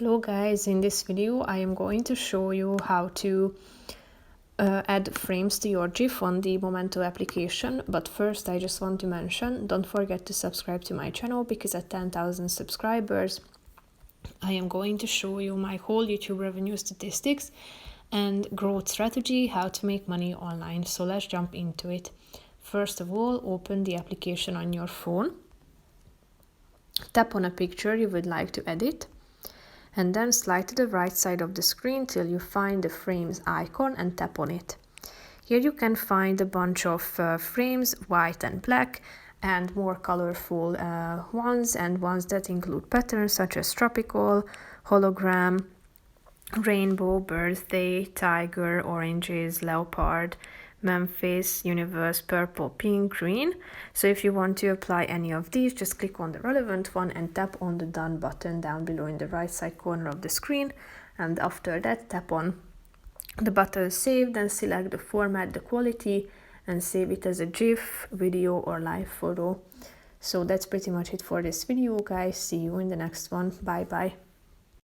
Hello guys, in this video I am going to show you how to add frames to your GIF on the Momento application, but first I just want to mention, don't forget to subscribe to my channel because at 10,000 subscribers I am going to show you my whole YouTube revenue statistics and growth strategy, how to make money online. So let's jump into it. First of all, open the application on your phone, tap on a picture you would like to edit, and then slide to the right side of the screen till you find the frames icon and tap on it. Here you can find a bunch of frames, white and black, and more colorful ones, and ones that include patterns such as tropical, hologram, rainbow, birthday, tiger, oranges, leopard, Memphis, universe, purple, pink, green. So if you want to apply any of these, just click on the relevant one and tap on the done button down below in the right side corner of the screen. And after that, tap on the button save, then select the format, the quality, and save it as a GIF, video, or live photo. So that's pretty much it for this video, guys. See you in the next one. Bye bye.